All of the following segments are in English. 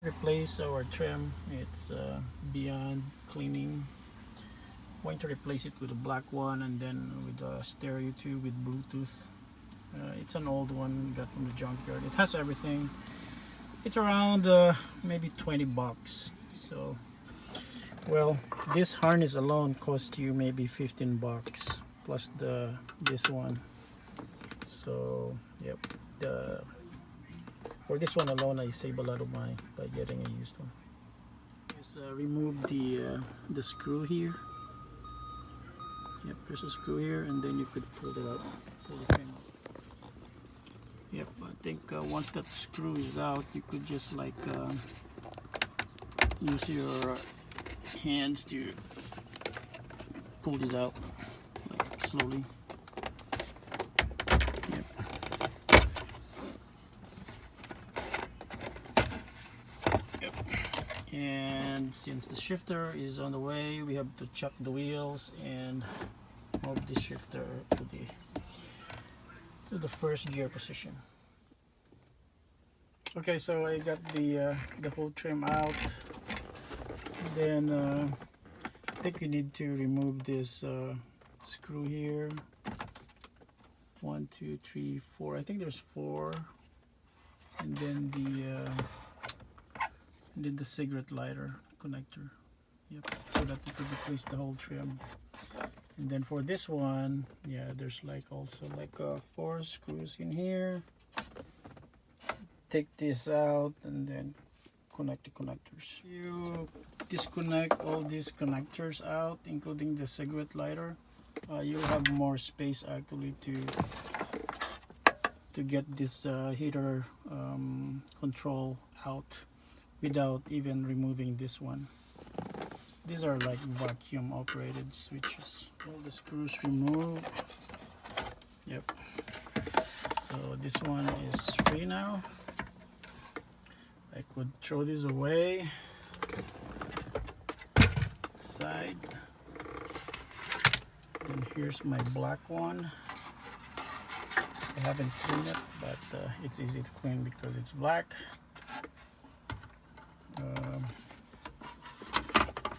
Replace our trim. It's beyond cleaning. Going to replace it with a black one and then with a stereo tube with Bluetooth. It's an old one, got from the junkyard. It has everything. It's around maybe 20 bucks. So, well, this harness alone costs you maybe 15 bucks plus this one. So, yep. For this one alone, I save a lot of money by getting a used one. Just remove the screw here. Yep, there's a screw here, and then you could pull it out, pull the pin out. Yep, I think once that screw is out, you could just like use your hands to pull this out, like slowly. Yep. Yep. And since the shifter is on the way, we have to chuck the wheels and move the shifter to the first gear position. Okay, so I got the whole trim out. Then I think you need to remove this screw here. 1, 2, 3, 4. I think there's 4. And then the cigarette lighter connector. Yep, so that you could replace the whole trim. And then for this one, yeah, there's like also like 4 screws in here. Take this out and then connect the connectors. You disconnect all these connectors out, including the cigarette lighter. You'll have more space actually to get this heater control out without even removing this one. These are like vacuum operated switches. All the screws removed. Yep. So this one is free now. I could throw this away. Side. And here's my black one. I haven't cleaned it, but it's easy to clean because it's black.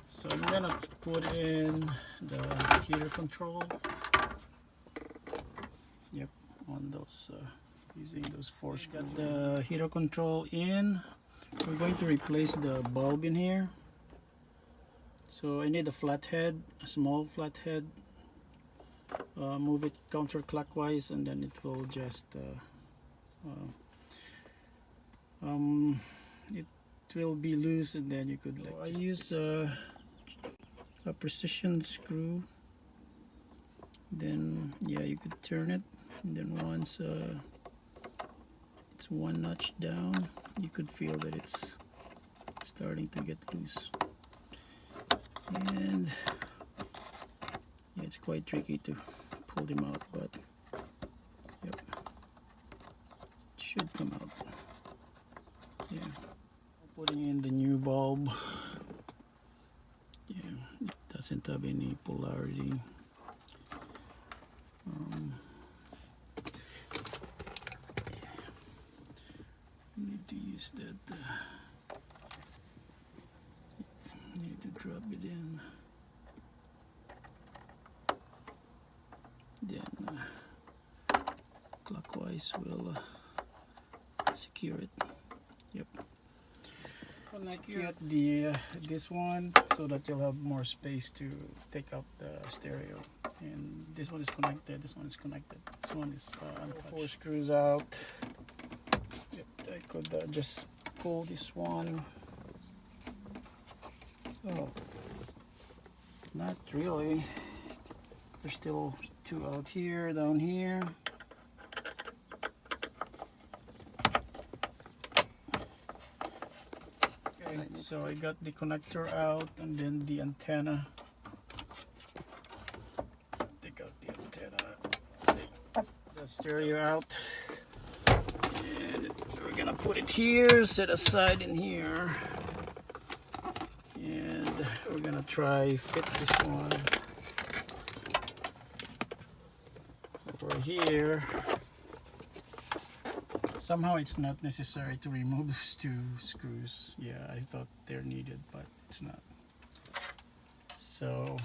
So I'm gonna put in the heater control. Yep, on those using those 4 screws. Got the heater control in. We're going to replace the bulb in here. So I need a flathead, a small flathead. Move it counterclockwise, and then it will just it will be loose, and then you could like. I use a precision screw. Then yeah, you could turn it, and then once it's 1 notch down, you could feel that it's starting to get loose. And yeah, it's quite tricky to pull them out, but yep, it should come out. Yeah, putting in the new bulb. Yeah, it doesn't have any polarity. Need to use that. Need to drop it in. Then clockwise will secure it. Yep. Connect this one so that you'll have more space to take out the stereo. And this one is connected. This one is connected. This one is untouched. 4 screws out. Yep, I could just pull this one. Oh, not really. There's still 2 out here, down here. Okay, so I got the connector out, and then the antenna. Take out the antenna. Take the stereo out. And we're gonna put it here, set aside in here. And we're gonna try fit this one over here. Somehow it's not necessary to remove those two screws. Yeah, I thought they're needed, but it's not. So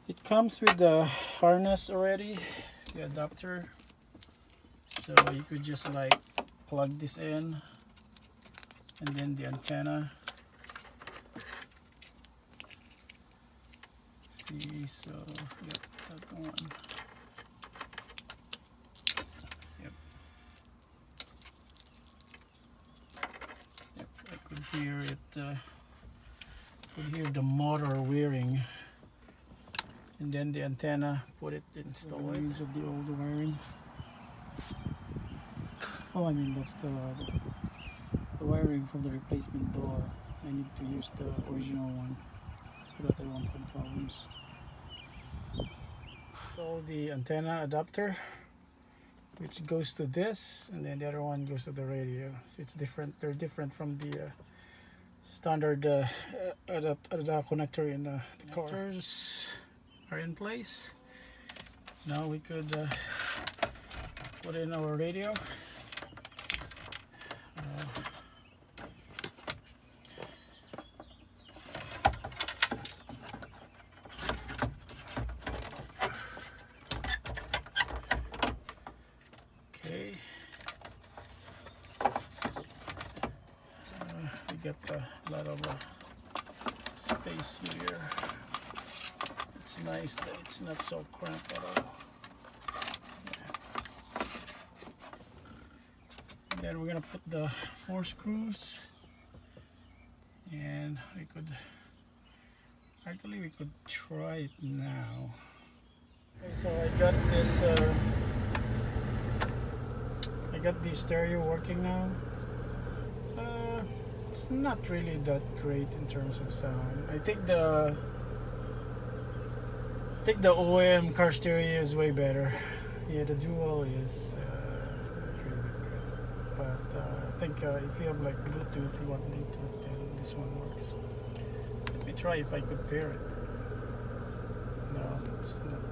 it comes with the harness already, the adapter. So you could just like plug this in, and then the antenna. See, so yep, that one. Yep. Yep, I could hear it. Could hear the motor whirring. And then the antenna, put it, install it. Of the old wiring. Oh, I mean that's the wiring from the replacement door. I need to use the original one so that I won't have problems. Install the antenna adapter, which goes to this, and then the other one goes to the radio. So it's different. They're different from the standard connector in the car. Connectors are in place. Now we could put in our radio. Okay. We got a lot of space here. It's nice that it's not so cramped at all. And then we're gonna put the 4 screws, and we could try it now. Okay, so I got this. I got the stereo working now. It's not really that great in terms of sound. I think the OEM car stereo is way better. Yeah, the dual is not really great. But I think if you have like Bluetooth, you want Bluetooth, then this one works. Let me try if I could pair it. No, it's not.